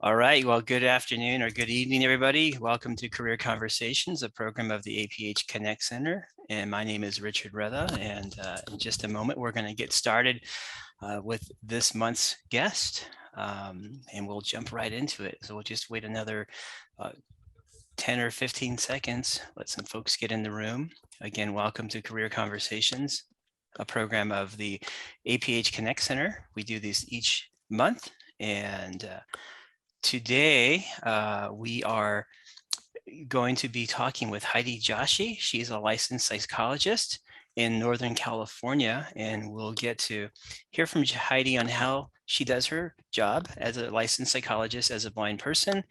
All right. Well, good afternoon or good evening, everybody. Welcome to Career Conversations, a program of the APH Connect Center. And my name is Richard Rueda. And in just a moment, we're going to get started with this month's guest. And we'll jump right into it. So we'll just wait another 10 or 15 seconds. Let some folks get in the room. Again, welcome to Career Conversations, a program of the APH Connect Center. We do these each month. And today, we are going to be talking with Heidi Joshi. She's a licensed psychologist in Northern California, and we'll get to hear from Heidi on how she does her job as a licensed psychologist as a blind person.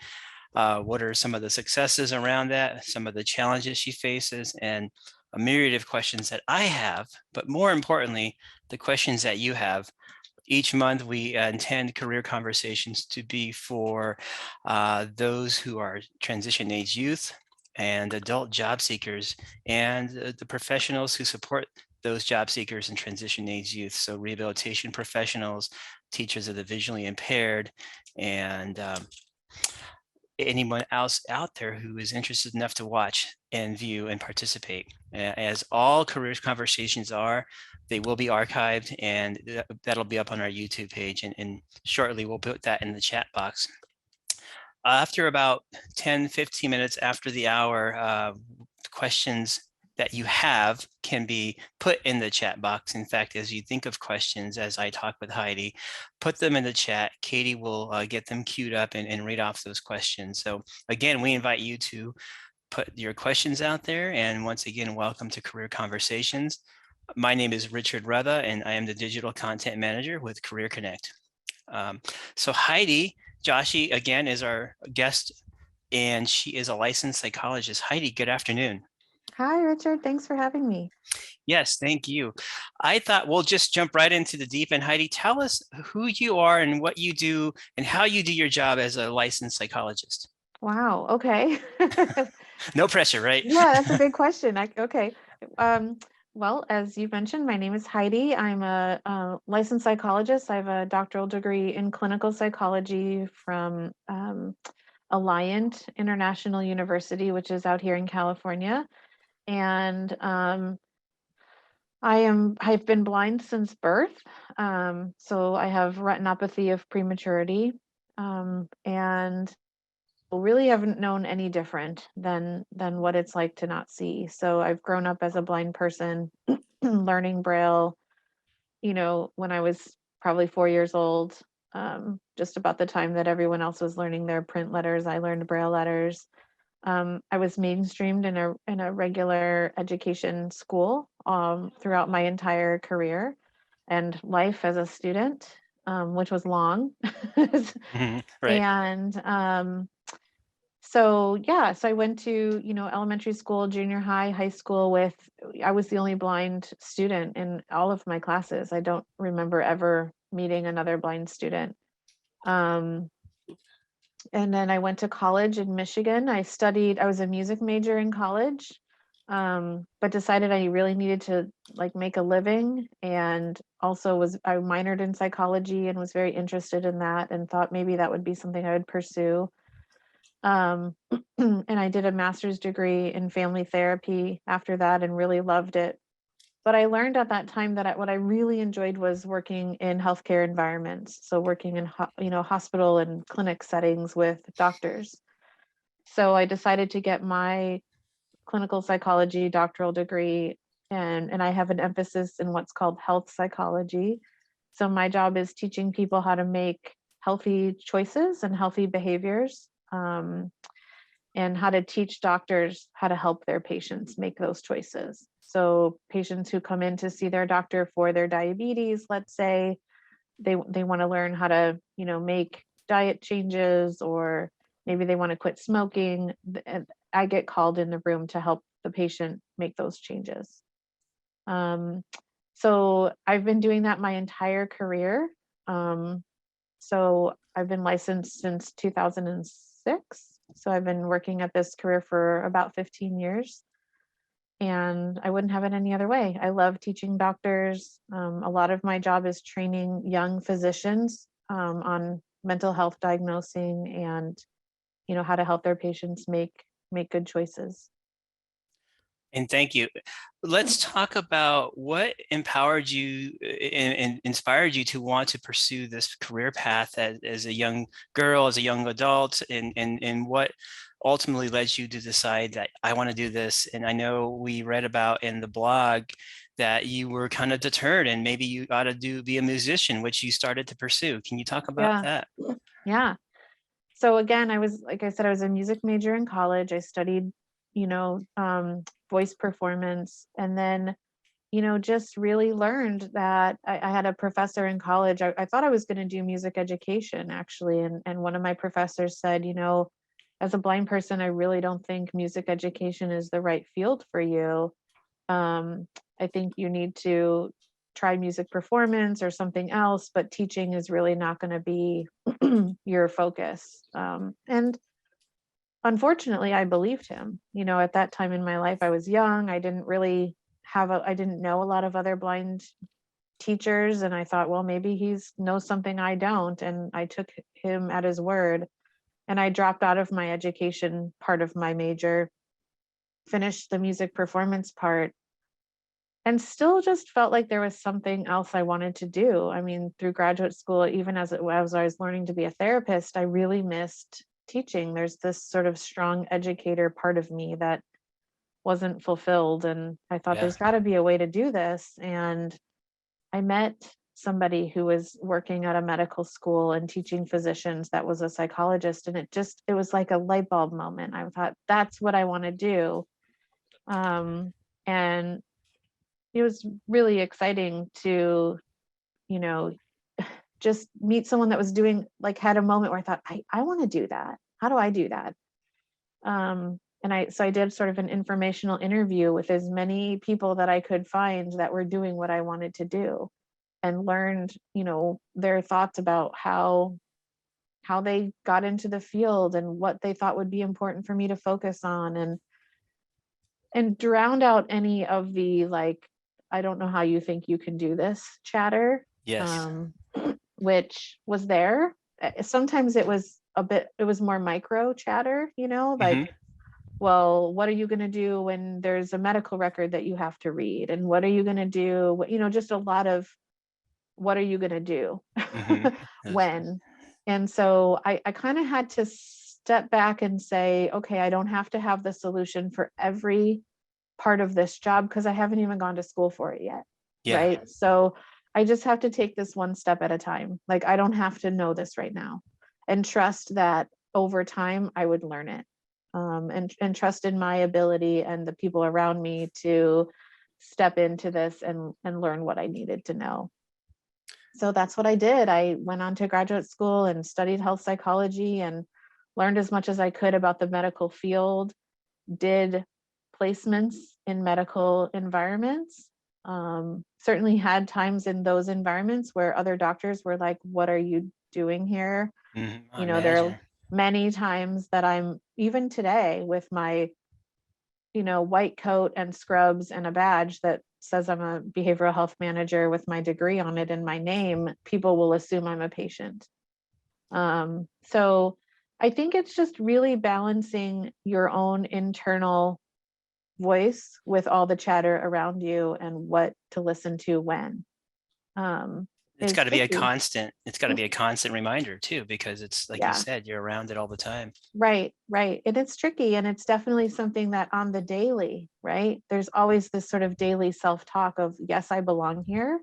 What are some of the successes around that, some of the challenges she faces, and a myriad of questions that I have, but more importantly, the questions that you have. Each month, we intend Career Conversations to be for those who are transition age youth and adult job seekers and the professionals who support those job seekers and transition age youth. So rehabilitation professionals, teachers of the visually impaired, and anyone else out there who is interested enough to watch and view and participate. As all Career Conversations are, they will be archived, and that'll be up on our YouTube page. And shortly, we'll put that in the chat box. After about 10, 15 minutes after the hour, questions that you have can be put in the chat box. In fact, as you think of questions, as I talk with Heidi, put them in the chat. Katie will get them queued up and read off those questions. So again, we invite you to put your questions out there. And once again, welcome to Career Conversations. My name is Richard Rueda, and I am the Digital Content Manager with CareerConnect. So Heidi Joshi, again, is our guest, and she is a licensed psychologist. Heidi, good afternoon. Hi, Richard. Thanks for having me. Yes, thank you. I thought we'll just jump right into the deep end. Heidi, tell us who you are and what you do and how you do your job as a licensed psychologist. Wow. Okay. No pressure, right? Yeah, that's a big question. Okay. Well, as you mentioned, my name is Heidi. I'm a licensed psychologist. I have a doctoral degree in clinical psychology from Alliant International University, which is out here in California. And I've been blind since birth. So I have retinopathy of prematurity. And really haven't known any different than what it's like to not see. So I've grown up as a blind person, learning Braille, when I was probably 4 years old, just about the time that everyone else was learning their print letters, I learned Braille letters. I was mainstreamed in a regular education school throughout my entire career and life as a student, which was long. Right. And so yeah, so I went to, elementary school, junior high, high school I was the only blind student in all of my classes. I don't remember ever meeting another blind student. Um, and then I went to college in Michigan. I was a music major in college, but decided I really needed to like make a living, and also I minored in psychology and was very interested in that and thought maybe that would be something I would pursue. And I did a master's degree in family therapy after that and really loved it. But I learned at that time that what I really enjoyed was working in healthcare environments. So working in, hospital and clinic settings with doctors. So I decided to get my clinical psychology doctoral degree, and I have an emphasis in what's called health psychology. So my job is teaching people how to make healthy choices and healthy behaviors, and how to teach doctors how to help their patients make those choices. So patients who come in to see their doctor for their diabetes, let's say, they want to learn how to, make diet changes, or maybe they want to quit smoking, and I get called in the room to help the patient make those changes. So I've been doing that my entire career. So I've been licensed since 2006. So I've been working at this career for about 15 years. And I wouldn't have it any other way. I love teaching doctors. A lot of my job is training young physicians on mental health diagnosing and, how to help their patients make good choices. And thank you. Let's talk about what empowered you and inspired you to want to pursue this career path as a young girl, as a young adult, and what ultimately led you to decide that I want to do this. And I know we read about in the blog that you were kind of deterred and maybe you ought to be a musician, which you started to pursue. Can you talk about that? Yeah. So again, like I said, I was a music major in college. I studied, voice performance, and then, just really learned that I had a professor in college. I thought I was going to do music education actually. And one of my professors said, as a blind person, I really don't think music education is the right field for you. I think you need to try music performance or something else, but teaching is really not going to be your focus. And unfortunately, I believed him. At that time in my life, I was young. I didn't really I didn't know a lot of other blind teachers. And I thought, well, maybe he's knows something I don't. And I took him at his word. And I dropped out of my education part of my major, finished the music performance part, and still just felt like there was something else I wanted to do. I mean, through graduate school, even as I was learning to be a therapist, I really missed teaching. There's this sort of strong educator part of me that wasn't fulfilled. And I thought there's got to be a way to do this. And I met somebody who was working at a medical school and teaching physicians that was a psychologist. And it was like a light bulb moment. I thought, that's what I want to do. And it was really exciting to, just meet someone that was doing, like, had a moment where I thought, I want to do that. How do I do that? So I did sort of an informational interview with as many people that I could find that were doing what I wanted to do, and learned, their thoughts about how they got into the field and what they thought would be important for me to focus on, and drowned out any of the, like, I don't know how you think you can do this chatter. Yes. Which was there. Sometimes it was more micro chatter, like, well, what are you going to do when there's a medical record that you have to read? And what are you going to do? Just a lot of, what are you going to do when? And so I kind of had to step back and say, okay, I don't have to have the solution for every part of this job because I haven't even gone to school for it yet. Yeah. Right. So I just have to take this one step at a time. Like, I don't have to know this right now, and trust that over time I would learn it. And trust in my ability and the people around me to step into this and learn what I needed to know. So that's what I did. I went on to graduate school and studied health psychology and learned as much as I could about the medical field, did placements in medical environments. Certainly had times in those environments where other doctors were like, what are you doing here? There are many times that I'm, even today, with my, white coat and scrubs and a badge that says I'm a behavioral health manager with my degree on it and my name, people will assume I'm a patient. So I think it's just really balancing your own internal voice with all the chatter around you and what to listen to when. It's got to be a constant. It's got to be a constant reminder too, because it's like you said, you're around it all the time. Right. And it's tricky, and it's definitely something that on the daily, right? There's always this sort of daily self-talk of, yes, I belong here,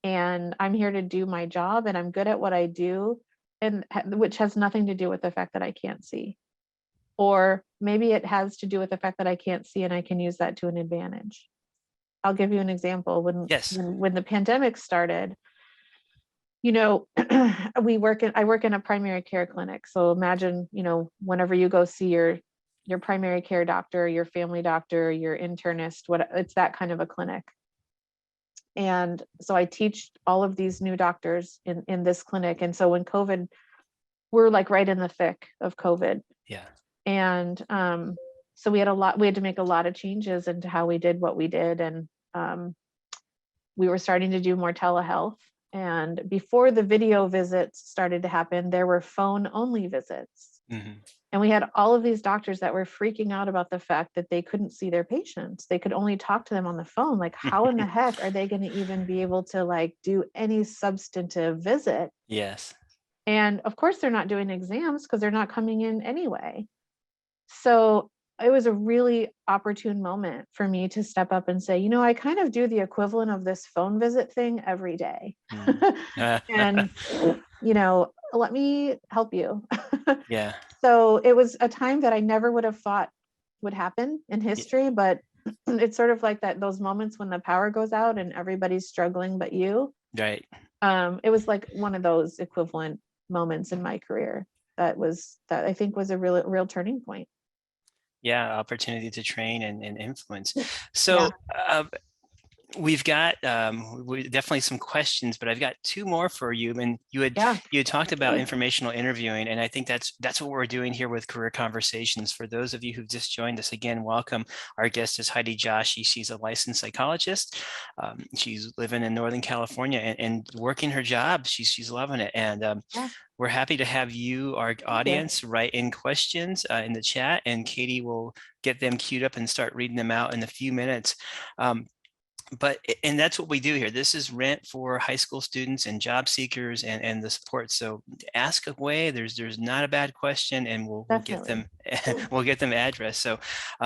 and I'm here to do my job, and I'm good at what I do, and which has nothing to do with the fact that I can't see. Or maybe it has to do with the fact that I can't see and I can use that to an advantage. I'll give you an example. When the pandemic started, I work in a primary care clinic. So imagine, whenever you go see your primary care doctor, your family doctor, your internist, it's that kind of a clinic. And so I teach all of these new doctors in this clinic. And so when COVID, we're like right in the thick of COVID. Yeah. And so we had to make a lot of changes into how we did what we did. And we were starting to do more telehealth. And before the video visits started to happen, there were phone only visits. Mhm. And we had all of these doctors that were freaking out about the fact that they couldn't see their patients. They could only talk to them on the phone. Like, how in the heck are they going to even be able to like do any substantive visit? Yes. And of course, they're not doing exams because they're not coming in anyway. So it was a really opportune moment for me to step up and say, you know, I kind of do the equivalent of this phone visit thing every day. Mm. And, you know, let me help you. Yeah. So it was a time that I never would have thought would happen in Yeah. history, but it's sort of like that, those moments when the power goes out and everybody's struggling but you. Right. It was like one of those equivalent moments in my career that I think was a real turning point. Yeah. Opportunity to train and influence. Yeah. So we've got definitely some questions, but I've got two more for you. And Yeah. you had talked about informational interviewing, and I think that's what we're doing here with Career Conversations. For those of you who've just joined us, again, welcome. Our guest is Heidi Joshi. She's a licensed psychologist. She's living in Northern California and working her job. She's loving it, and Yeah. we're happy to have you, our Thank you. audience, write in questions in the chat, and Katie will get them queued up and start reading them out in a few minutes. And that's what we do here. This is Rent for high school students and job seekers and the support. So ask away. There's not a bad question, and we'll get them Definitely. we'll get them addressed. So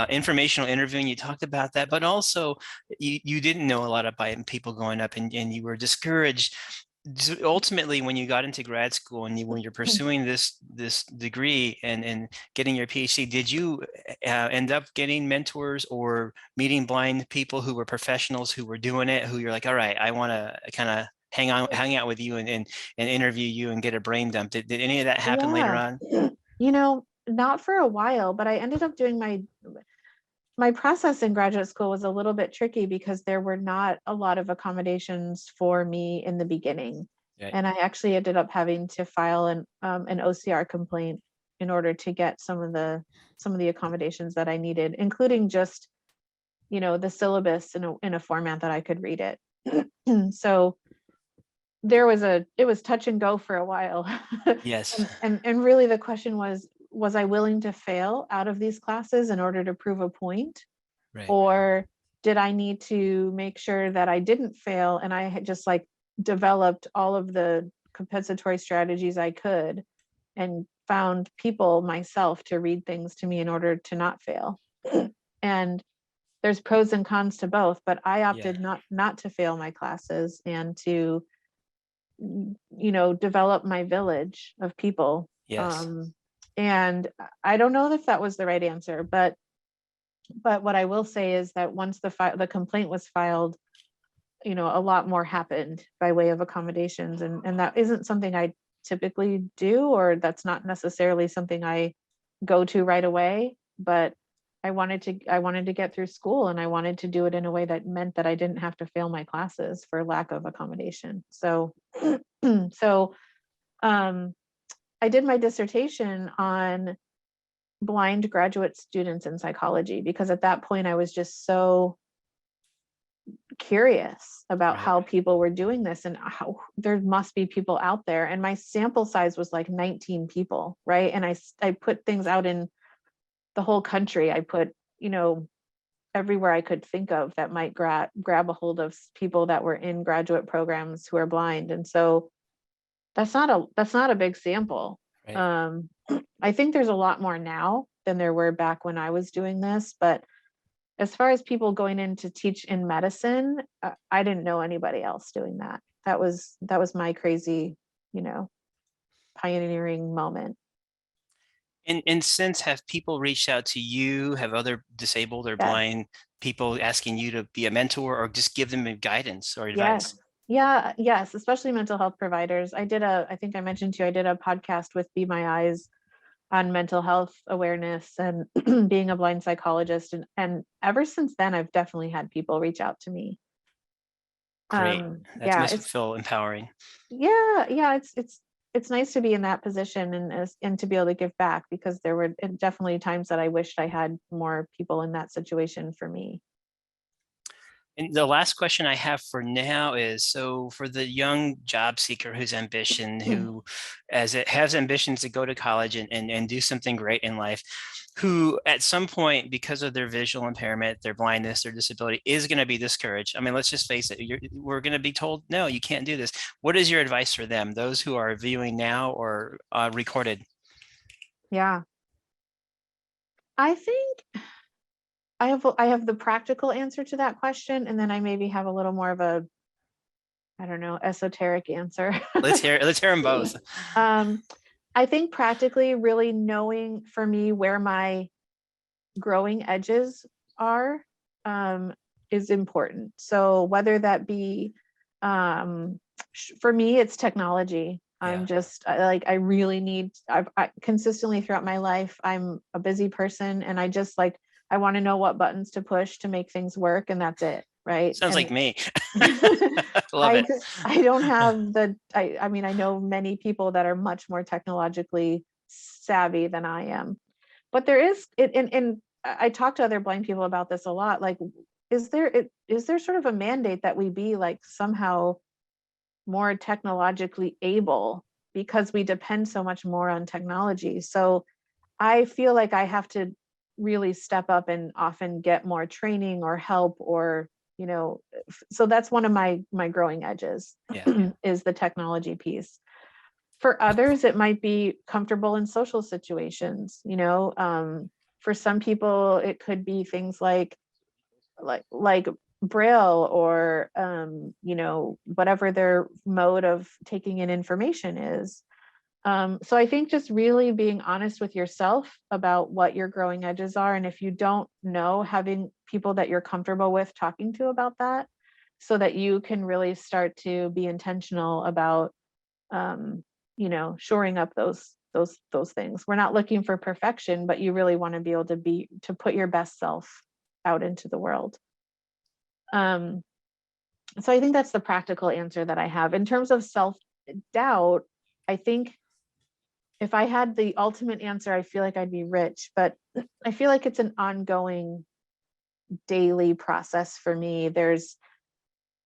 informational interviewing, you talked about that, but also you didn't know a lot about people going up, and you were discouraged. So ultimately, when you got into grad school and when you're pursuing this degree and getting your PhD, did you end up getting mentors or meeting blind people who were professionals who were doing it, who you're like, all right, I want to kind of hang out with you and interview you and get a brain dump? Did any of that happen later Yeah. on? You know, not for a while, but I ended up doing my process in graduate school was a little bit tricky because there were not a lot of accommodations for me in the beginning. Right. And I actually ended up having to file an OCR complaint in order to get some of the accommodations that I needed, including just, you know, the syllabus in a format that I could read it. So it was touch and go for a while. Yes. And really the question was I willing to fail out of these classes in order to prove a point? Right. Or did I need to make sure that I didn't fail and I had just like developed all of the compensatory strategies I could and found people myself to read things to me in order to not fail? And there's pros and cons to both, but I Yeah. opted not to fail my classes and to, you know, develop my village of people. Yes. And I don't know if that was the right answer, but what I will say is that once the complaint was filed, you know, a lot more happened by way of accommodations, and that isn't something I typically do, or that's not necessarily something I go to right away. But I wanted to get through school, and I wanted to do it in a way that meant that I didn't have to fail my classes for lack of accommodation. So, so I did my dissertation on blind graduate students in psychology because at that point I was just so curious about Right. how people were doing this and how there must be people out there. And my sample size was like 19 people, right? And I put things out in the whole country. I put, you know, everywhere I could think of that might grab a hold of people that were in graduate programs who are blind. And so that's not a big sample. Right. Um, I think there's a lot more now than there were back when I was doing this, but as far as people going in to teach in medicine, I didn't know anybody else doing that. That was my crazy, you know, pioneering moment. And since, have people reached out to you? Have other disabled or Yes. blind people asking you to be a mentor or just give them guidance or Yes. advice? Yeah, yes, especially mental health providers. I think I mentioned to you, I did a podcast with Be My Eyes on mental health awareness and being a blind psychologist. And ever since then, I've definitely had people reach out to me. Great. That Yeah, must feel empowering. yeah, it's nice to be in that position and to be able to give back because there were definitely times that I wished I had more people in that situation for me. And the last question I have for now is, so for the young job seeker who's who as it has ambitions to go to college and do something great in life, who at some point, because of their visual impairment, their blindness, their disability, is going to be discouraged. I mean, let's just face it, we're going to be told, no, you can't do this. What is your advice for them, those who are viewing now or recorded? Yeah, I think I have the practical answer to that question, and then I maybe have a little more of a, I don't know, esoteric answer. Let's hear them both. um, I think practically really knowing for me where my growing edges are is important. So whether that be for me, it's technology. I'm Yeah. just I really need, I consistently throughout my life, I'm a busy person, and I just like, I want to know what buttons to push to make things work, and that's it. Right. Sounds like And me. Love it. I don't have I mean, I know many people that are much more technologically savvy than I am, but there is it, and I talk to other blind people about this a lot. Like, is there sort of a mandate that we be like somehow more technologically able because we depend so much more on technology? So I feel like I have to really step up and often get more training or help, or so that's one of my growing edges. Yeah. Is the technology piece. For others, it might be comfortable in social situations. For some people, it could be things like Braille, or whatever their mode of taking in information is. So I think just really being honest with yourself about what your growing edges are, and if you don't know, having people that you're comfortable with talking to about that, so that you can really start to be intentional about shoring up those things. We're not looking for perfection, but you really want to be able to put your best self out into the world. So I think that's the practical answer that I have. In terms of self-doubt, I think if I had the ultimate answer, I feel like I'd be rich, but I feel like it's an ongoing daily process for me. There's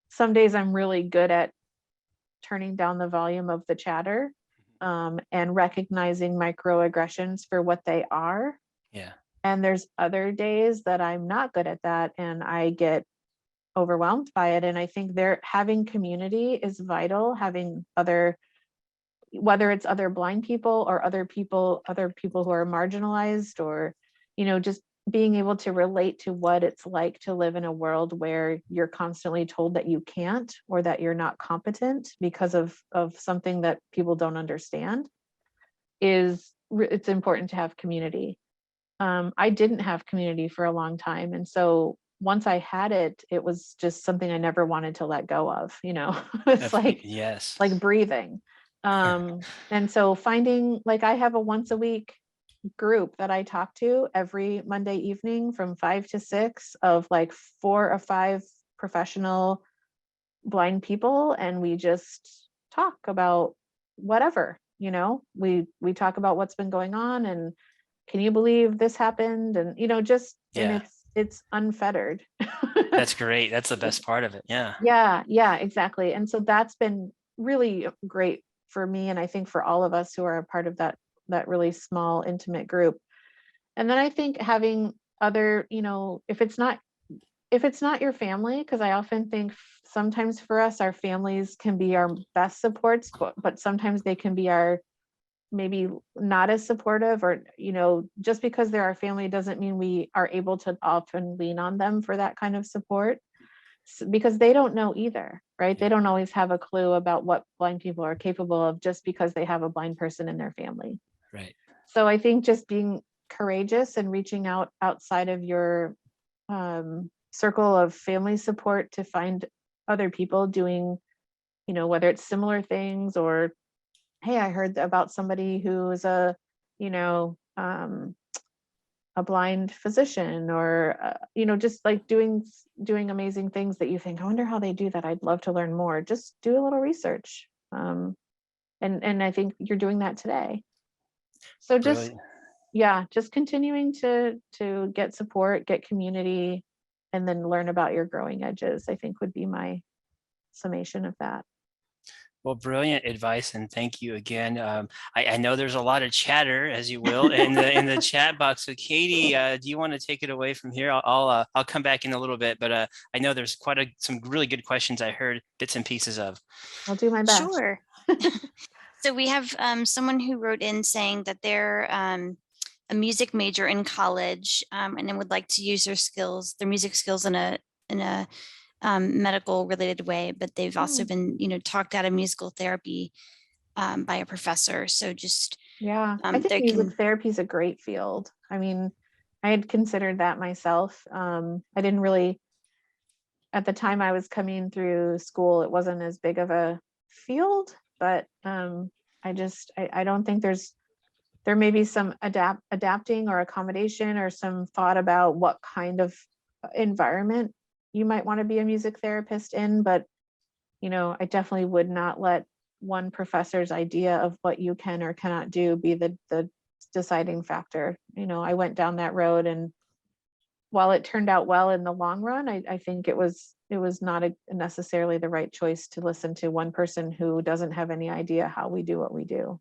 some days I'm really good at turning down the volume of the chatter, and recognizing microaggressions for what they are. Yeah. And there's other days that I'm not good at that, and I get overwhelmed by it. And I think having community is vital. Having whether it's other blind people or other people who are marginalized, or just being able to relate to what it's like to live in a world where you're constantly told that you can't, or that you're not competent because of something that people don't understand, it's important to have community. I didn't have community for a long time, and so once I had it, it was just something I never wanted to let go of. It's Yes. like breathing. And so finding, like, I have a once a week group that I talk to every Monday evening from 5 to 6, of like 4 or 5 professional blind people, and we just talk about whatever. We talk about what's been going on, and can you believe this happened, and and Yeah. it's unfettered. That's great. That's the best part of it. Yeah. Yeah, exactly. And so that's been really great for me, and I think for all of us who are a part of that really small intimate group. And then I think having other, if it's not your family, because I often think sometimes for us, our families can be our best supports, but sometimes they can be our maybe not as supportive, or just because they're our family doesn't mean we are able to often lean on them for that kind of support, because they don't know either, right? Yeah. They don't always have a clue about what blind people are capable of just because they have a blind person in their family. Right. So I think just being courageous and reaching out outside of your circle of family support to find other people doing, whether it's similar things, or hey, I heard about somebody who is you know, a blind physician, or just like doing amazing things that you think, I wonder how they do that. I'd love to learn more. Just do a little research. And I think you're doing that today. So just Brilliant. yeah, just continuing to get support, get community, and then learn about your growing edges, I think would be my summation of that. Well, brilliant advice, and thank you again. I know there's a lot of chatter, as you will, in the chat box. So, Katie, do you want to take it away from here? I'll come back in a little bit, but I know there's some really good questions I heard bits and pieces of. I'll do my best. Sure. So we have someone who wrote in saying that they're a music major in college, and then would like to use their music skills in a medical related way, but they've also been, talked out of musical therapy by a professor. So just yeah, I think music therapy is a great field. I mean, I had considered that myself. I didn't really, at the time I was coming through school, it wasn't as big of a field, but I don't think there may be some adapting or accommodation or some thought about what kind of environment you might want to be a music therapist in, but I definitely would not let one professor's idea of what you can or cannot do be the deciding factor. I went down that road, and while it turned out well in the long run, I think it was not necessarily the right choice to listen to one person who doesn't have any idea how we do what we do.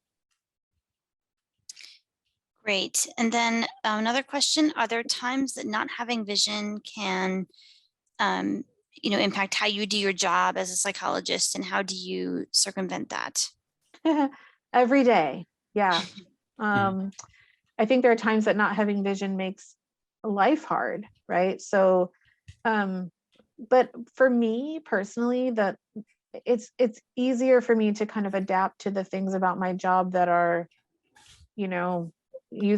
Great. And then another question, are there times that not having vision can impact how you do your job as a psychologist, and how do you circumvent that? Every day. Yeah. I think there are times that not having vision makes life hard, right? So, but for me personally, that it's easier for me to kind of adapt to the things about my job that are,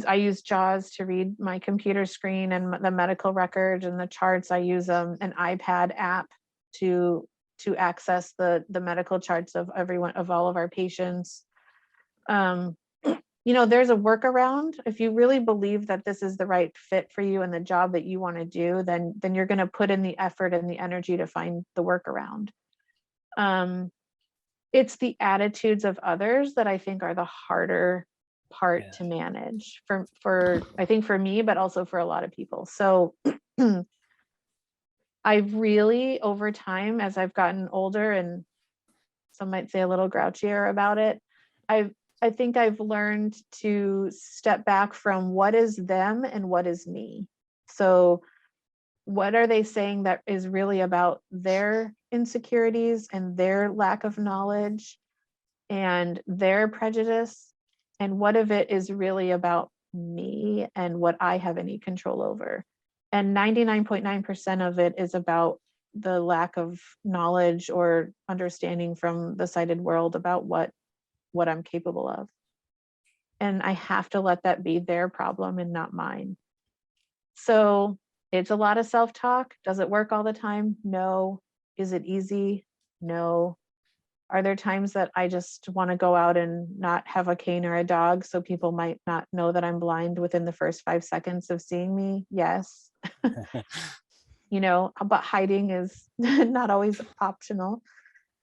I use JAWS to read my computer screen and the medical record and the charts. I use an iPad app to access the medical charts of all of our patients. There's a workaround. If you really believe that this is the right fit for you and the job that you want to do, then you're going to put in the effort and the energy to find the workaround. It's the attitudes of others that I think are the harder part to manage for I think for me, but also for a lot of people. So I've really, over time, as I've gotten older, and some might say a little grouchier about it, I think I've learned to step back from what is them and what is me. So what are they saying that is really about their insecurities and their lack of knowledge and their prejudice, and what of it is really about me and what I have any control over? And 99.9% of it is about the lack of knowledge or understanding from the sighted world about what I'm capable of. And I have to let that be their problem and not mine. So it's a lot of self-talk. Does it work all the time? No. Is it easy? No. Are there times that I just want to go out and not have a cane or a dog so people might not know that I'm blind within the first 5 seconds of seeing me? Yes. But hiding is not always optional.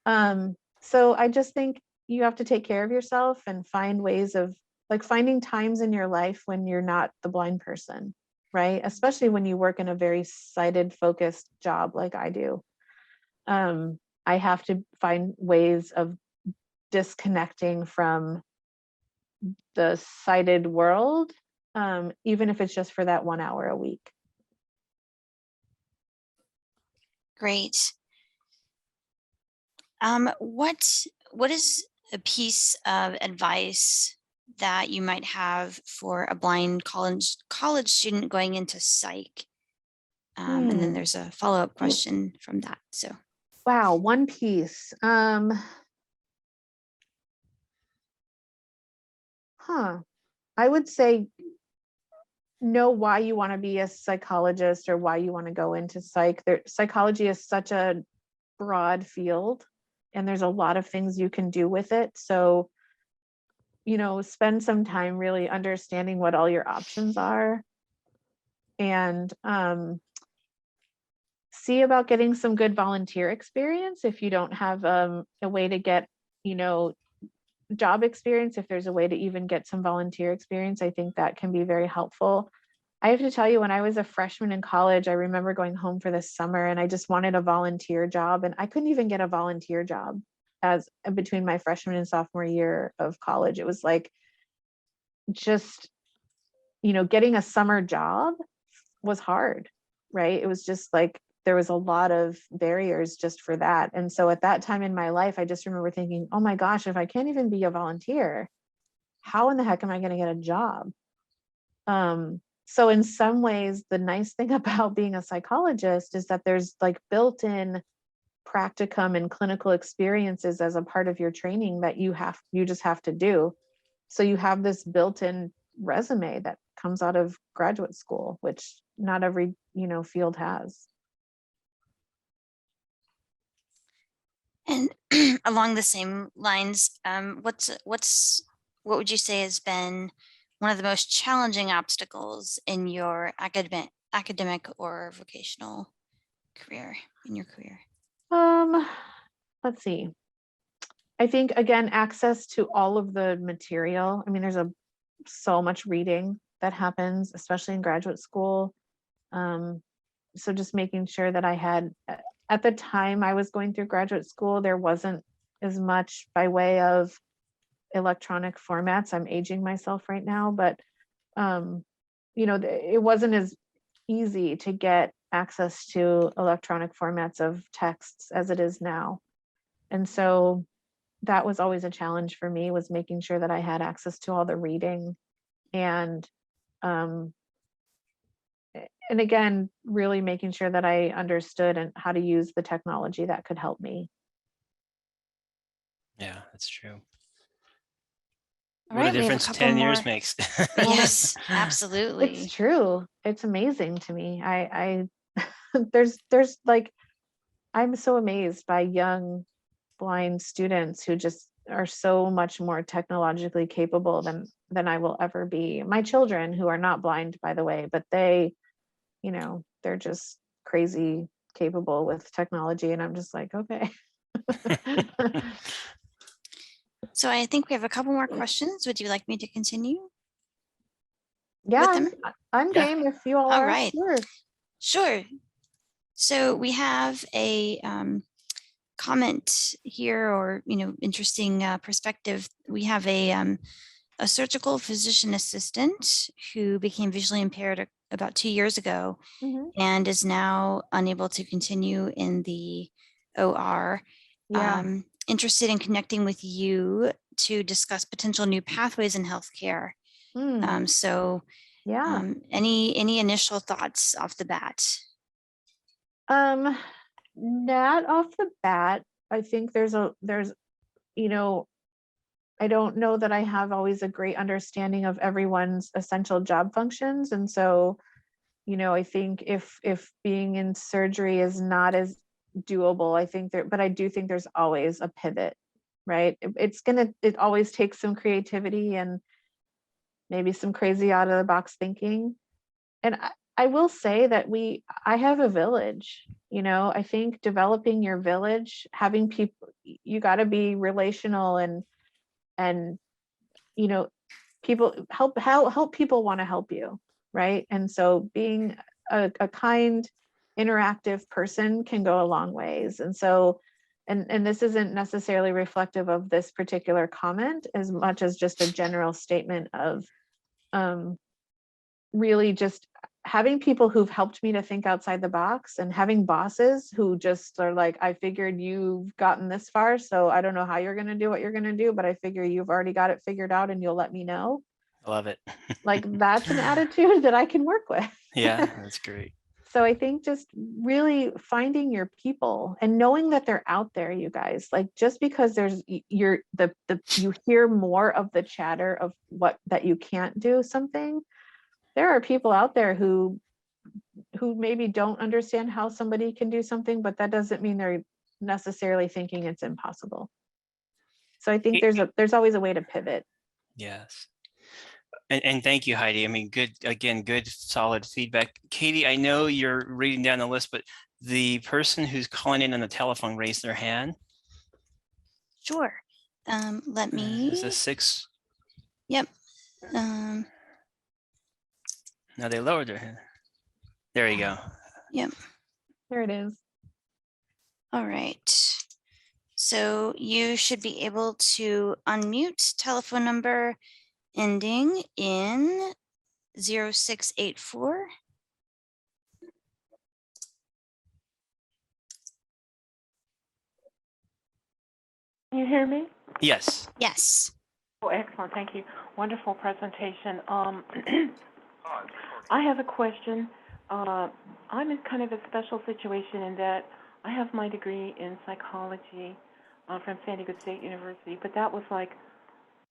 So I just think you have to take care of yourself and find ways of, like, finding times in your life when you're not the blind person, right? Especially when you work in a very sighted focused job like I do. I have to find ways of disconnecting from the sighted world, even if it's just for that 1 hour a week. Great. What is a piece of advice that you might have for a blind college student going into psych? And then there's a follow-up question from that. So, wow, one piece. I would say know why you want to be a psychologist or why you want to go into psych. Psychology is such a broad field, and there's a lot of things you can do with it. So, spend some time really understanding what all your options are, and see about getting some good volunteer experience. If you don't have a way to get, job experience, if there's a way to even get some volunteer experience, I think that can be very helpful. I have to tell you, when I was a freshman in college, I remember going home for the summer and I just wanted a volunteer job, and I couldn't even get a volunteer job as between my freshman and sophomore year of college. It was like just, getting a summer job was hard, right? It was just like there was a lot of barriers just for that. And so at that time in my life, I just remember thinking, oh my gosh, if I can't even be a volunteer, how in the heck am I going to get a job? So in some ways, the nice thing about being a psychologist is that there's like built-in practicum and clinical experiences as a part of your training that you just have to do. So you have this built-in resume that comes out of graduate school, which not every, field has. And along the same lines, what would you say has been one of the most challenging obstacles in your academic or vocational career, in your career? Let's see. I think, again, access to all of the material. I mean, there's so much reading that happens, especially in graduate school. So just making sure that I had, at the time I was going through graduate school, there wasn't as much by way of electronic formats. I'm aging myself right now, but it wasn't as easy to get access to electronic formats of texts as it is now. And so that was always a challenge for me, was making sure that I had access to all the reading and again, really making sure that I understood and how to use the technology that could help me. Yeah, that's true. All What a right, we have a difference couple 10 more. years makes. Yes, It's absolutely. true. It's amazing to me. I there's like, I'm so amazed by young blind students who just are so much more technologically capable than I will ever be. My children, who are not blind, by the way, but they, they're just crazy capable with technology, and I'm just like, okay. So I think we have a couple more questions. Would you like me to continue? Yeah, With them? I'm Yeah. game if you all All are. right. Sure. So we have a comment here, or interesting perspective. We have a surgical physician assistant who became visually impaired about 2 years ago Mhm. and is now unable to continue in the OR. Yeah. Interested in connecting with you to discuss potential new pathways in healthcare. Mm, So yeah. any initial thoughts off the bat? Not off the bat. I think there's, I don't know that I have always a great understanding of everyone's essential job functions. And so, I think if being in surgery is not as doable, I think but I do think there's always a pivot, right? It always takes some creativity and maybe some crazy out of the box thinking. And I will say that I have a village. I think developing your village, having people, you got to be relational and people help people want to help you, right? And so being a kind, interactive person can go a long ways. And so, and this isn't necessarily reflective of this particular comment as much as just a general statement of really just having people who've helped me to think outside the box, and having bosses who just are like, I figured you've gotten this far, so I don't know how you're going to do what you're going to do, but I figure you've already got it figured out and you'll let me know. I love it. Like, that's an attitude that I can work with. Yeah, that's great. So I think just really finding your people and knowing that they're out there, you guys. Like, just because there's you hear more of the chatter of that you can't do something, there are people out there who maybe don't understand how somebody can do something, but that doesn't mean they're necessarily thinking it's impossible. So I think there's always a way to pivot. Yes. And thank you, Heidi. I mean, good, solid feedback. Katie, I know you're reading down the list, but the person who's calling in on the telephone raised their hand. Sure. Let me. Is this 6? Yep. No, they lowered their hand. There you go. Yep. There it is. All right. So you should be able to unmute telephone number ending in 0684. Can you hear me? Yes. Yes. Oh, excellent. Thank you. Wonderful presentation. I have a question. I'm in kind of a special situation in that I have my degree in psychology from San Diego State University, but that was like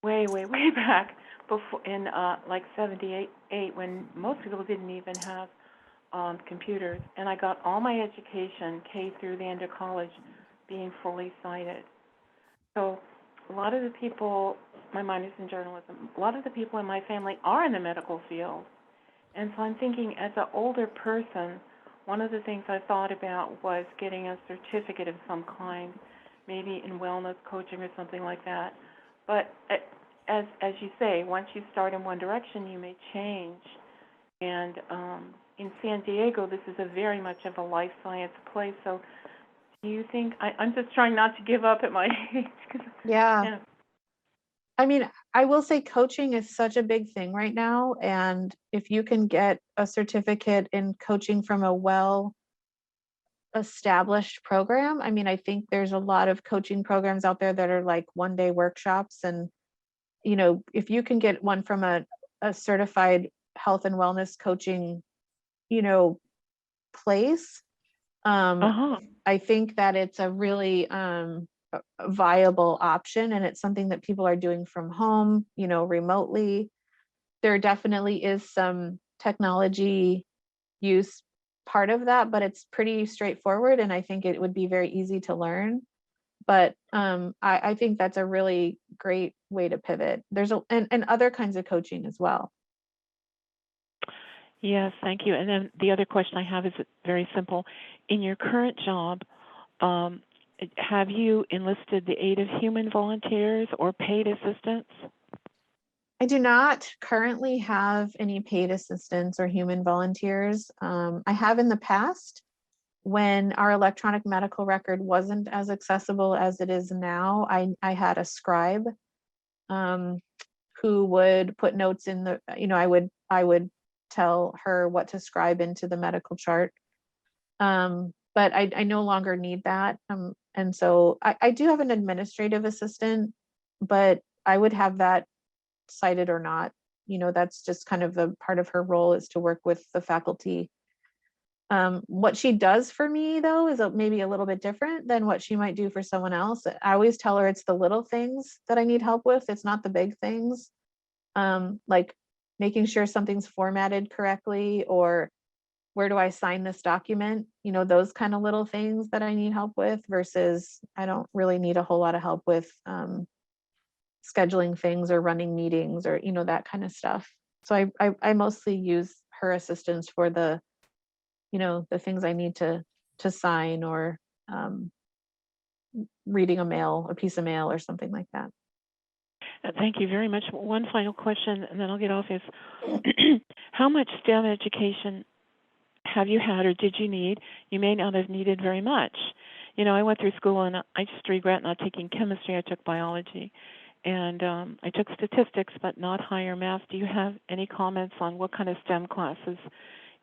way, way, way back before in like 78 when most people didn't even have computers. And I got all my education, K through the end of college, being fully sighted. So a lot of the people, my minor's in journalism, a lot of the people in my family are in the medical field. And so I'm thinking, as an older person, one of the things I thought about was getting a certificate of some kind, maybe in wellness coaching or something like that. But as you say, once you start in one direction, you may change. And in San Diego, this is a very much of a life science place. So do you think, I'm just trying not to give up at my age. Yeah. I mean, I will say coaching is such a big thing right now. And if you can get a certificate in coaching from a well-established program, I mean, I think there's a lot of coaching programs out there that are like one-day workshops. And, you know, if you can get one from a certified health and wellness coaching, you know, place, I think that it's a really a viable option, and it's something that people are doing from home, you know, remotely. There definitely is some technology use part of that, but it's pretty straightforward, and I think it would be very easy to learn. But I think that's a really great way to pivot. There's and other kinds of coaching as well. Yes, thank you. And then the other question I have is very simple. In your current job, have you enlisted the aid of human volunteers or paid assistants? I do not currently have any paid assistants or human volunteers. I have in the past when our electronic medical record wasn't as accessible as it is now. I had a scribe who would put notes in the, you know, I would tell her what to scribe into the medical chart. But I no longer need that. And so I do have an administrative assistant, but I would have that cited or not. You know, that's just kind of the part of her role, is to work with the faculty. What she does for me, though, is maybe a little bit different than what she might do for someone else. I always tell her it's the little things that I need help with. It's not the big things. Like making sure something's formatted correctly, or where do I sign this document? You know, those kind of little things that I need help with, versus I don't really need a whole lot of help with scheduling things or running meetings or, you know, that kind of stuff. So I mostly use her assistance for the, you know, the things I need to sign, or reading a piece of mail or something like that. Thank you very much. One final question, and then I'll get off, is how much STEM education have you had or did you need? You may not have needed very much. You know, I went through school and I just regret not taking chemistry. I took biology. And I took statistics, but not higher math. Do you have any comments on what kind of STEM classes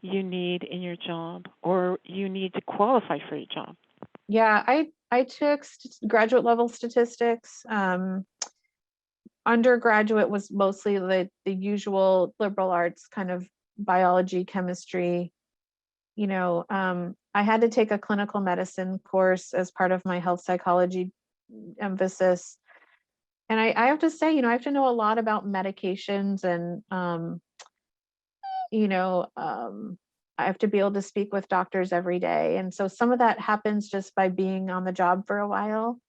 you need in your job, or you need to qualify for your job? Yeah, I took graduate level statistics. Undergraduate was mostly the usual liberal arts, kind of biology, chemistry. You know, I had to take a clinical medicine course as part of my health psychology emphasis. And I have to say, you know, I have to know a lot about medications, and, you know, I have to be able to speak with doctors every day. And so some of that happens just by being on the job for a while.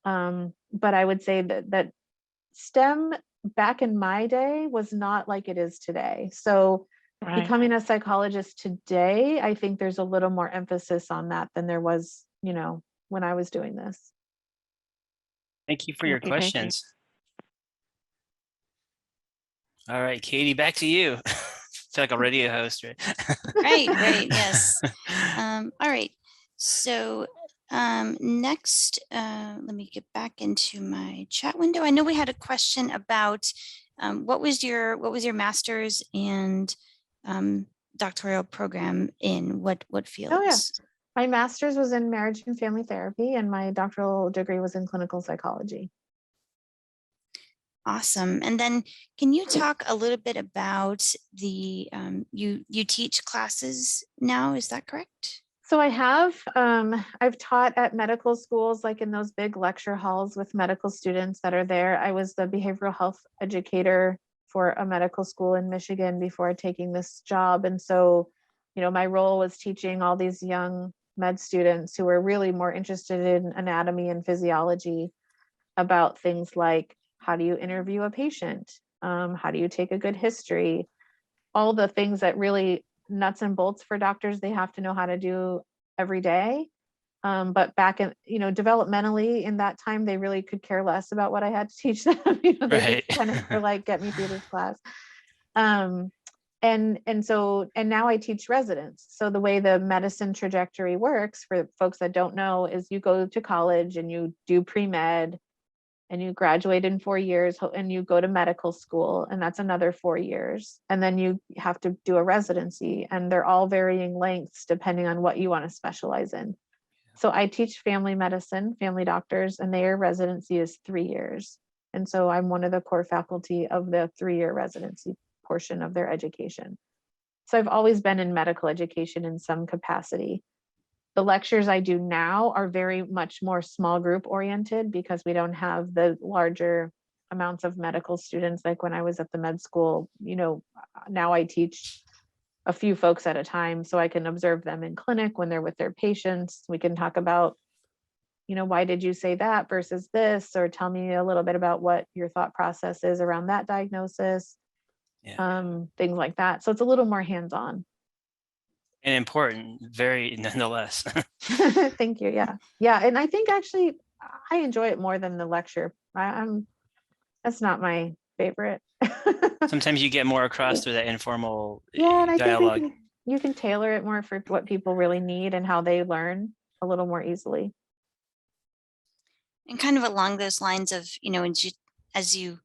But I would say that STEM back in my day was not like it is today. So becoming a psychologist today, I think there's a little more emphasis on that than there was, you know, when I was doing this. Thank you for your questions. All right, Katie, back to you. feel like a radio host, right? Right, yes. All right. So next, let me get back into my chat window. I know we had a question about what was your master's and doctoral program in what fields? Oh yeah. My master's was in marriage and family therapy, and my doctoral degree was in clinical psychology. Awesome. And then can you talk a little bit about the, you teach classes now, is that correct? So I have, I've taught at medical schools, like in those big lecture halls with medical students that are there. I was the behavioral health educator for a medical school in Michigan before taking this job. And so, my role was teaching all these young med students who were really more interested in anatomy and physiology about things like, how do you interview a patient? How do you take a good history? All the things that really nuts and bolts for doctors they have to know how to do every day. But back in, developmentally in that time, they really could care less about what I had to teach them. They Right. just kind of were like, get me through this class. And now I teach residents. So the way the medicine trajectory works for folks that don't know is you go to college and you do pre-med and you graduate in 4 years and you go to medical school, and that's another 4 years. And then you have to do a residency, and they're all varying lengths depending on what you want to specialize in. So I teach family medicine, family doctors, and their residency is 3 years. And so I'm one of the core faculty of the 3-year residency portion of their education. So I've always been in medical education in some capacity. The lectures I do now are very much more small group oriented because we don't have the larger amounts of medical students like when I was at the med school. Now I teach a few folks at a time so I can observe them in clinic when they're with their patients. We can talk about, why did you say that versus this, or tell me a little bit about what your thought process is around that diagnosis. Things like that. So it's a little more hands-on. And important, very nonetheless. Thank you. Yeah. And I think actually I enjoy it more than the lecture. That's not my favorite. Sometimes you get more across through that informal and I dialogue. think you can tailor it more for what people really need and how they learn a little more easily. And kind of along those lines of, as you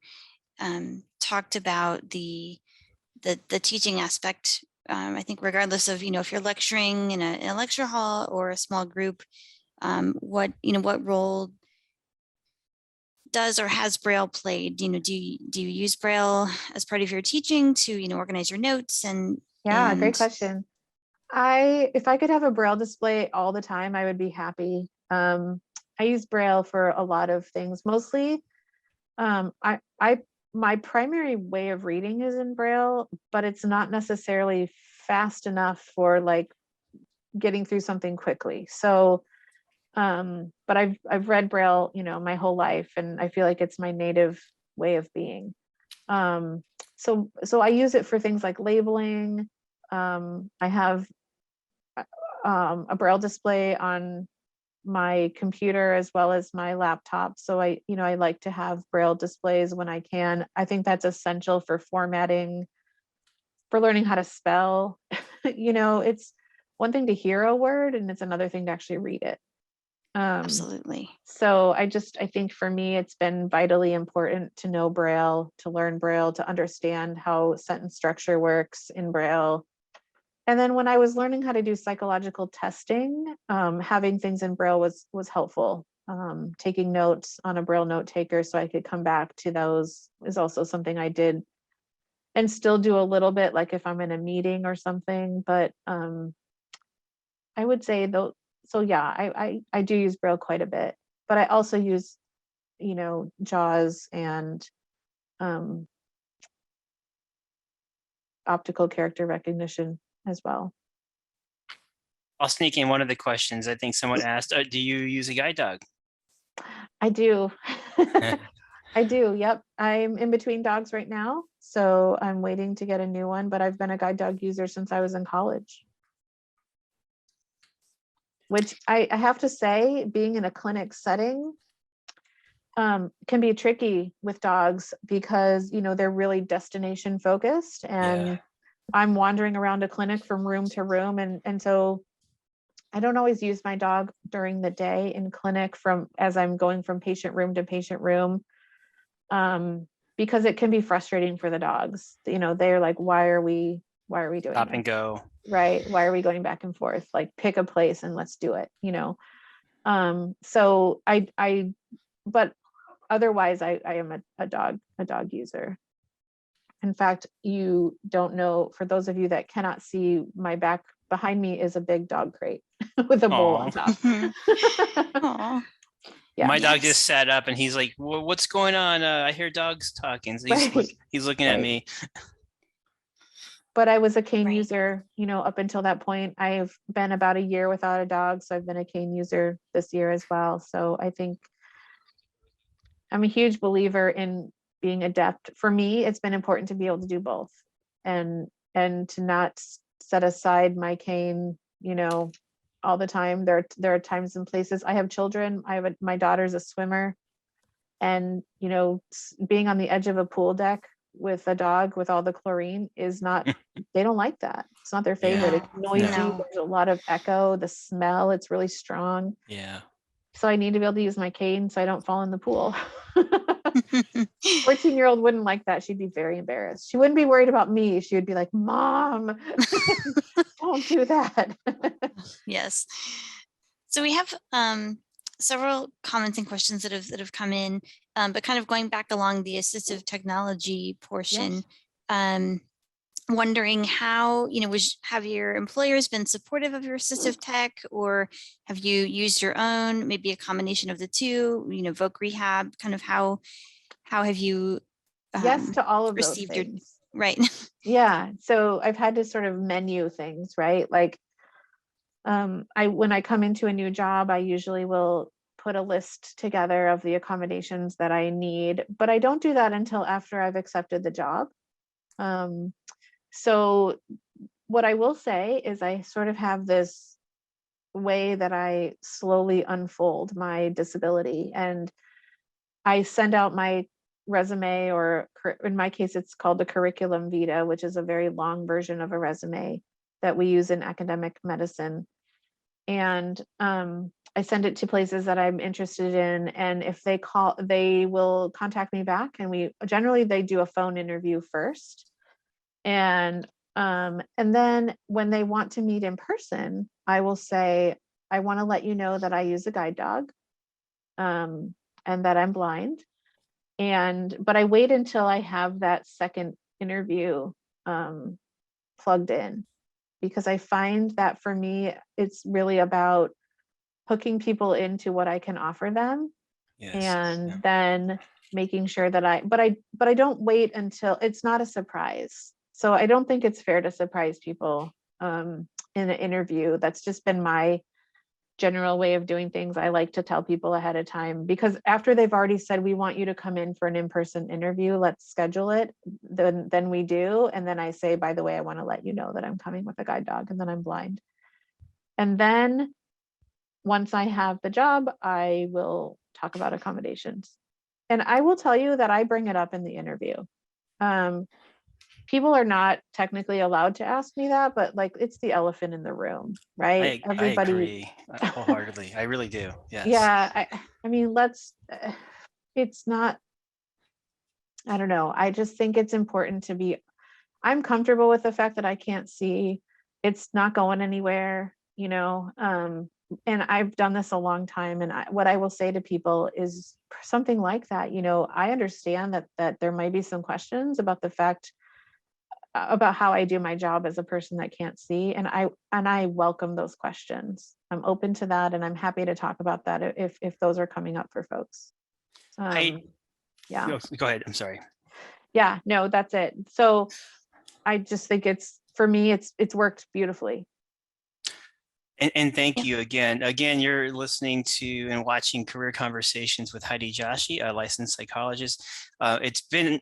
talked about the teaching aspect, I think regardless of, if you're lecturing in a lecture hall or a small group, what role does or has Braille played? Do you use Braille as part of your teaching to, organize your notes Great question. If I could have a Braille display all the time, I would be happy. I use Braille for a lot of things. Mostly, my primary way of reading is in Braille, but it's not necessarily fast enough for like getting through something quickly. So, but I've read Braille, my whole life, and I feel like it's my native way of being. So I use it for things like labeling. I have a Braille display on my computer as well as my laptop. So I like to have Braille displays when I can. I think that's essential for formatting, for learning how to spell. It's one thing to hear a word and it's another thing to actually read it. Absolutely. So I think for me, it's been vitally important to know Braille, to learn Braille, to understand how sentence structure works in Braille. And then when I was learning how to do psychological testing, having things in Braille was helpful. Taking notes on a Braille note taker so I could come back to those is also something I did and still do a little bit, like if I'm in a meeting or something. But I would say though, so yeah, I do use Braille quite a bit, but I also use, JAWS and optical character recognition as well. I'll sneak in one of the questions. I think someone asked, do you use a guide dog? I do. I do. Yep. I'm in between dogs right now. So I'm waiting to get a new one, but I've been a guide dog user since I was in college. Which I have to say, being in a clinic setting can be tricky with dogs because, they're really destination focused and I'm wandering around a clinic from room to room. And so I don't always use my dog during the day in clinic as I'm going from patient room to patient room. Because it can be frustrating for the dogs. They're like, why are we doing Stop this? and go. Right. Why are we going back and forth? Like, pick a place and let's do it, So but otherwise I am a dog user. In fact, you don't know, for those of you that cannot see, my back behind me is a big dog crate with a bowl on top. Aw. Yeah. My dog Yes. just sat up and he's like, what's going on? I hear dogs talking. So he's looking at Right. me. But I was a cane Right. user, up until that point. I've been about a year without a dog, so I've been a cane user this year as well. So I think I'm a huge believer in being adept. For me, it's been important to be able to do both, and to not set aside my cane, all the time. There are times and places. I have children. My daughter's a swimmer, and being on the edge of a pool deck with a dog with all the chlorine is not, they don't like that. It's not their favorite. Yeah. It's noisy. No. There's a lot of echo, the smell, it's really strong. Yeah. So I need to be able to use my cane so I don't fall in the pool. 14-year-old wouldn't like that. She'd be very embarrassed. She wouldn't be worried about me. She would be like, Mom, don't do that. Yes. So we have several comments and questions that have come in, but kind of going back along the assistive technology portion, wondering how, have your employers been supportive of your assistive tech, or have you used your own, maybe a combination of the two, Voc Rehab, kind of how have you Yes to all of those received things. right. Yeah. So I've had to sort of menu things, right? Like, when I come into a new job, I usually will put a list together of the accommodations that I need, but I don't do that until after I've accepted the job. So what I will say is I sort of have this way that I slowly unfold my disability, and I send out my resume, or in my case, it's called the curriculum vitae, which is a very long version of a resume that we use in academic medicine. And I send it to places that I'm interested in. And if they call, they will contact me back, and they do a phone interview first. And then when they want to meet in person, I will say, I want to let you know that I use a guide dog, and that I'm blind. But I wait until I have that second interview plugged in, because I find that for me, it's really about hooking people into what I can offer them. Yes. And then making sure that but I don't wait until it's not a surprise. So I don't think it's fair to surprise people in an interview. That's just been my general way of doing things. I like to tell people ahead of time, because after they've already said, we want you to come in for an in-person interview, let's schedule it, then we do. And then I say, by the way, I want to let you know that I'm coming with a guide dog and that I'm blind. And then once I have the job, I will talk about accommodations. And I will tell you that I bring it up in the interview. People are not technically allowed to ask me that, but like, it's the elephant in the room, right? Everybody, I agree wholeheartedly. I really do. Yes. Yeah. I mean, it's not, I don't know. I just think it's important I'm comfortable with the fact that I can't see. It's not going anywhere, and I've done this a long time. And what I will say to people is something like that. I understand that there might be some questions about the fact about how I do my job as a person that can't see. And I welcome those questions. I'm open to that. And I'm happy to talk about that if those are coming up for folks. Yeah. No, go ahead. I'm sorry. Yeah, no, that's it. So I just think for me, it's worked beautifully. And thank you again. Again, you're listening to and watching Career Conversations with Heidi Joshi, a licensed psychologist. It's been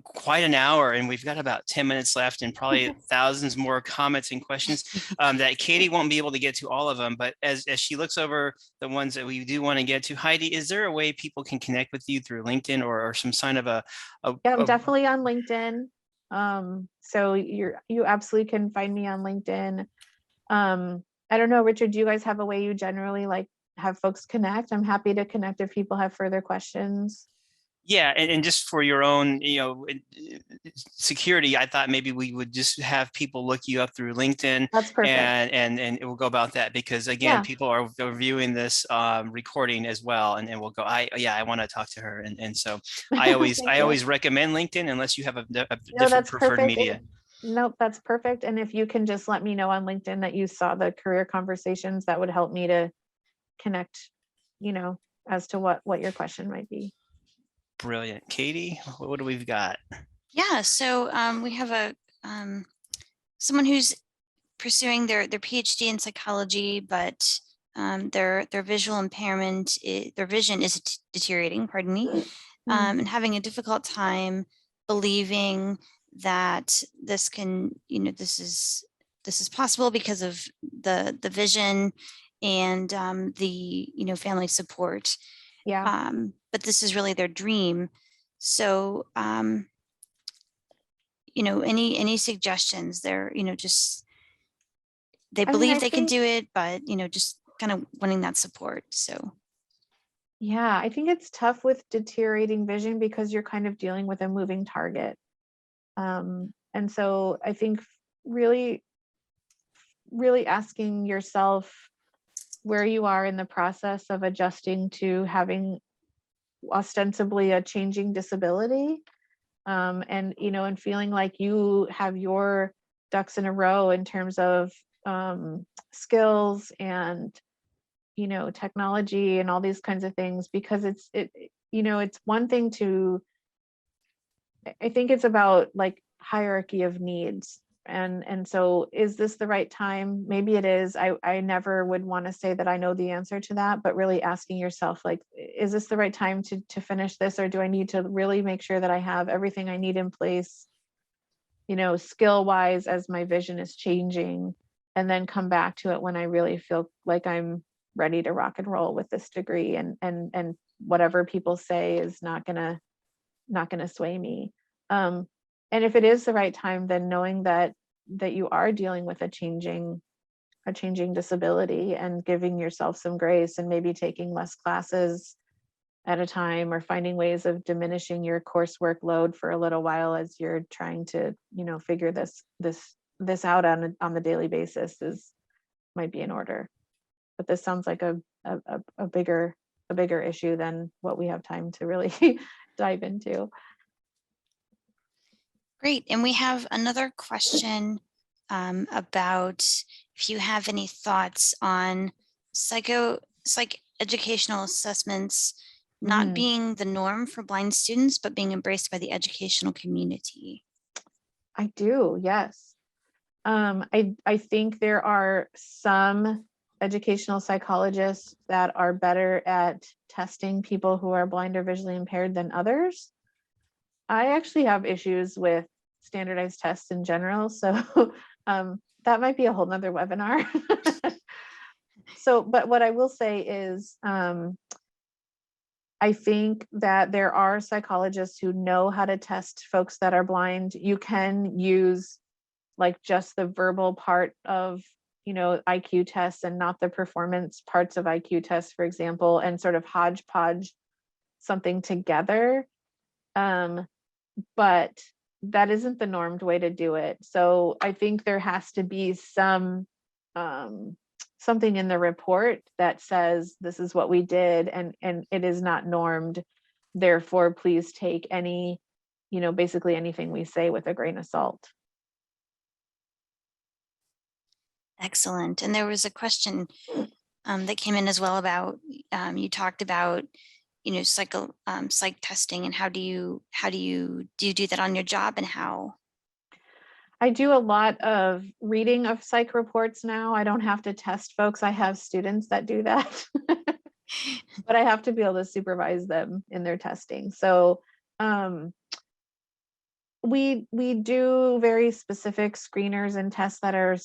quite an hour, and we've got about 10 minutes left, and probably thousands more comments and questions that Katie won't be able to get to all of them. But as she looks over the ones that we do want to get to, Heidi, is there a way people can connect with you through LinkedIn or some sign of Yeah, I'm definitely on LinkedIn. So you absolutely can find me on LinkedIn. I don't know, Richard, do you guys have a way you generally like have folks connect? I'm happy to connect if people have further questions. Yeah, and just for your own, security, I thought maybe we would just have people look you up through LinkedIn, That's perfect. and it will go about that, because again, Yeah. people are viewing this recording as well, and will go, I want to talk to her, and so I always Thank you. always recommend LinkedIn unless you have a No, different that's preferred perfect. media. Nope, that's perfect. And if you can just let me know on LinkedIn that you saw the career conversations, that would help me to connect, as to what your question might be. Brilliant. Katie, what do we've got? Yeah, so we have someone who's pursuing their PhD in psychology, but their visual impairment, their vision is deteriorating, pardon me, and having a difficult time believing that this can, this is possible because of the vision and the family support. Yeah. But this is really their dream. So any suggestions? They're just they I mean, believe I they can think, do it, but just kind of wanting that support. So yeah, I think it's tough with deteriorating vision because you're kind of dealing with a moving target. And so I think really, really asking yourself where you are in the process of adjusting to having ostensibly a changing disability, and feeling like you have your ducks in a row in terms of skills and technology and all these kinds of things, because it's one thing to, I think it's about like hierarchy of needs. And so is this the right time? Maybe it is. I never would want to say that I know the answer to that, but really asking yourself, like, is this the right time to finish this, or do I need to really make sure that I have everything I need in place, skill wise, as my vision is changing, and then come back to it when I really feel like I'm ready to rock and roll with this degree, and whatever people say is not gonna sway me. And if it is the right time, then knowing that you are dealing with a changing disability, and giving yourself some grace, and maybe taking less classes at a time, or finding ways of diminishing your coursework load for a little while as you're trying to figure this out on the daily basis, might be in order. But this sounds like a bigger issue than what we have time to really dive into. great. And we have another question about if you have any thoughts on educational assessments not being the norm for blind students, but being embraced by the educational community. I do, yes. I think there are some educational psychologists that are better at testing people who are blind or visually impaired than others. I actually have issues with standardized tests in general, so that might be a whole nother webinar. So, but what I will say is, I think that there are psychologists who know how to test folks that are blind. You can use like just the verbal part of IQ tests, and not the performance parts of IQ tests, for example, and sort of hodgepodge something together. But that isn't the normed way to do it. So I think there has to be something in the report that says this is what we did, and it is not normed. Therefore, please take any, basically anything we say with a grain of salt. Excellent. And there was a question that came in as well about, you talked about, psych testing, and how do you do that on your job, and how? I do a lot of reading of psych reports now. I don't have to test folks. I have students that do that, but I have to be able to supervise them in their testing. So we do very specific screeners and tests that are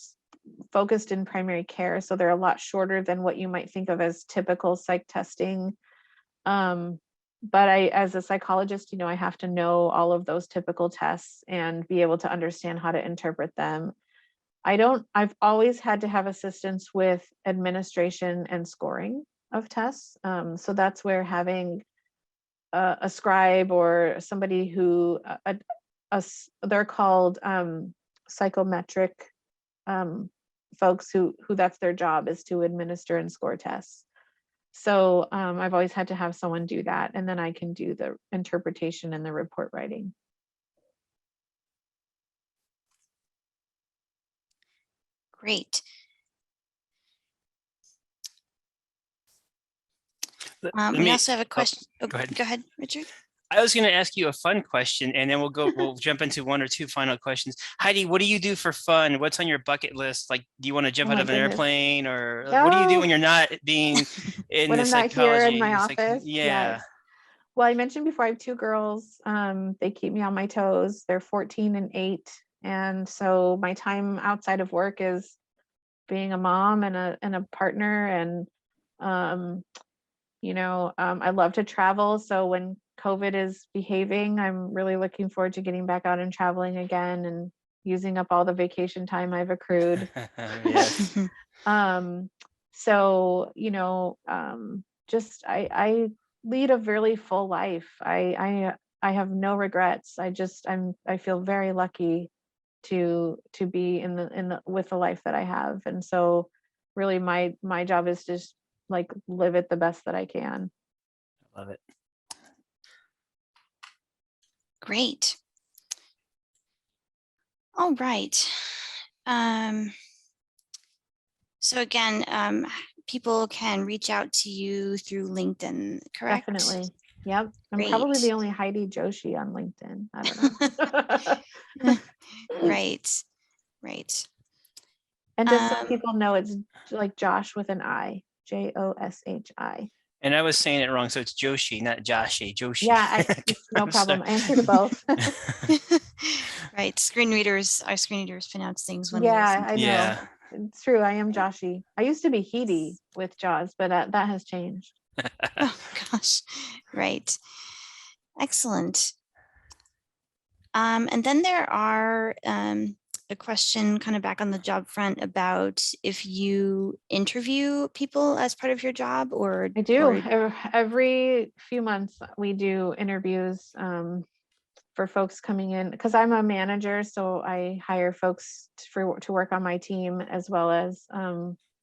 focused in primary care. So they're a lot shorter than what you might think of as typical psych testing. but as a psychologist, I have to know all of those typical tests and be able to understand how to interpret them. I've always had to have assistance with administration and scoring of tests. So that's where having a scribe or somebody who, they're called psychometric folks who that's their job, is to administer and score tests. So I've always had to have someone do that, and then I can do the interpretation and the report writing. Great. We also have a question. go ahead. Go ahead, Richard. I was going to ask you a fun question, and then we'll jump into one or two final questions. Heidi, what do you do for fun? What's on your bucket list? Like, do you want to jump out of an airplane, or what do you do when you're not being in when the I'm psychology? not here in my office? Yeah. Yes. Well, I mentioned before, I have two girls. They keep me on my toes. They're 14 and 8. And so my time outside of work is being a mom and a partner. And, I love to travel. So when COVID is behaving, I'm really looking forward to getting back out and traveling again and using up all the vacation time I've accrued. Yes. So, just I lead a really full life. I have no regrets. I feel very lucky to be in the with the life that I have. And so really my job is just like live it the best that I can. Love it. Great. All right. So again, people can reach out to you through LinkedIn, correct? Definitely. Yep. I'm Great. probably the only Heidi Joshi on LinkedIn. I don't know. Right. And just so people know, it's like Josh with an I, Joshi. And I was saying it wrong, so it's Joshi, not Joshi. Joshi. Yeah, no problem. I answer to both. Right. Our screen readers pronounce things one way. Yeah, I know. Yeah. It's true. I am Joshi. I used to be Heidi with Jaws, but that has changed. Oh gosh. Right. Excellent. And then there are a question kind of back on the job front about if you interview people as part of your job, or I do. Every few months we do interviews for folks coming in, because I'm a manager, so I hire folks to work on my team, as well as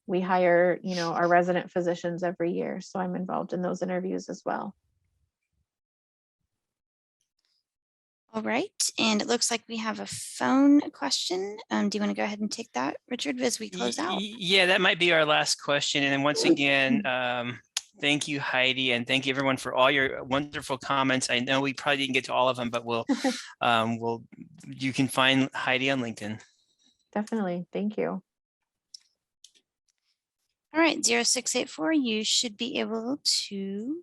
we hire our resident physicians every year, so I'm involved in those interviews as well. All right, and it looks like we have a phone question. Do you want to go ahead and take that, Richard, as we close out? Yeah, that might be our last question. And then once again, thank you, Heidi, and thank you everyone for all your wonderful comments. I know we probably didn't get to all of them, but you can find Heidi on LinkedIn. Definitely. Thank you. All right, 0684, you should be able to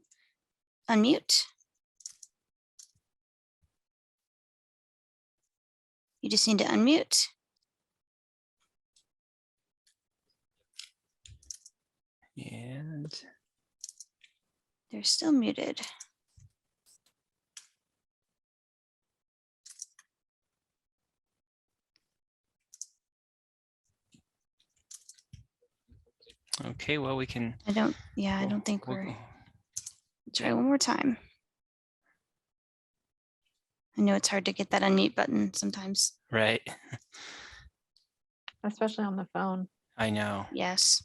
unmute. You just need to unmute. And they're still muted. okay, well, we can. I don't think we're. Try one more time. I know it's hard to get that unmute button sometimes. Right. Especially on the phone. I know. Yes.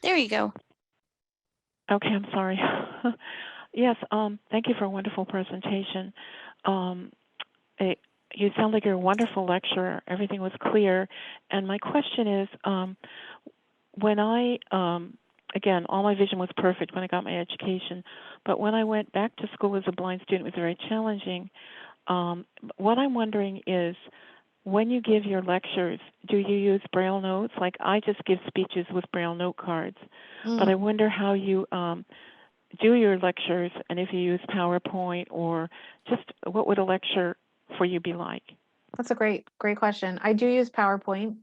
There you go. Okay, I'm sorry. Yes, thank you for a wonderful presentation. You sound like you're a wonderful lecturer. Everything was clear. And my question is, when I, again, all my vision was perfect when I got my education, but when I went back to school as a blind student, it was very challenging. What I'm wondering is, when you give your lectures, do you use Braille notes? Like, I just give speeches with Braille note cards, but I wonder how you do your lectures, and if you use PowerPoint, or just what would a lecture for you be like? That's a great question. I do use PowerPoint.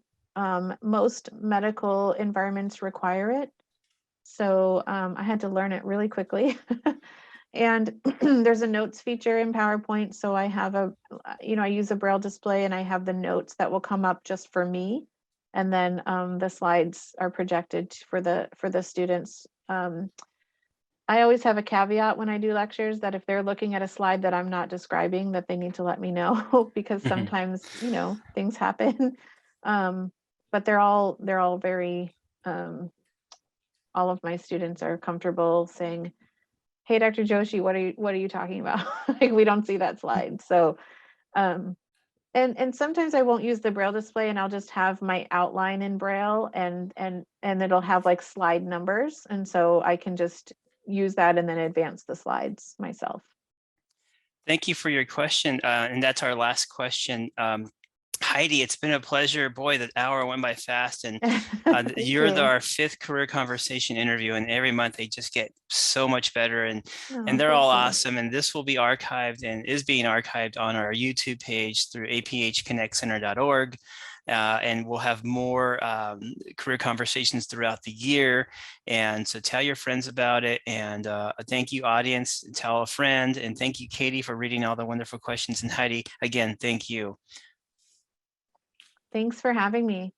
Most medical environments require it. So I had to learn it really quickly. And there's a notes feature in PowerPoint. So I have I use a Braille display and I have the notes that will come up just for me. And then the slides are projected for the students. I always have a caveat when I do lectures that if they're looking at a slide that I'm not describing, that they need to let me know because sometimes, things happen. But they're all very, all of my students are comfortable saying, "Hey, Dr. Joshi, what are you talking about?" Like, we don't see that slide. So, and sometimes I won't use the Braille display and I'll just have my outline in Braille and it'll have like slide numbers. And so I can just use that and then advance the slides myself. Thank you for your question. And that's our last question. Heidi, it's been a pleasure. Boy, the hour went by fast, and you're our 5th career conversation interview, and every month they just get so much better, and they're all awesome. And this will be archived and is being archived on our YouTube page through aphconnectcenter.org. And we'll have more career conversations throughout the year. And so tell your friends about it. And thank you, audience. Tell a friend. And thank you, Katie, for reading all the wonderful questions. And Heidi, again, thank you. Thanks for having me.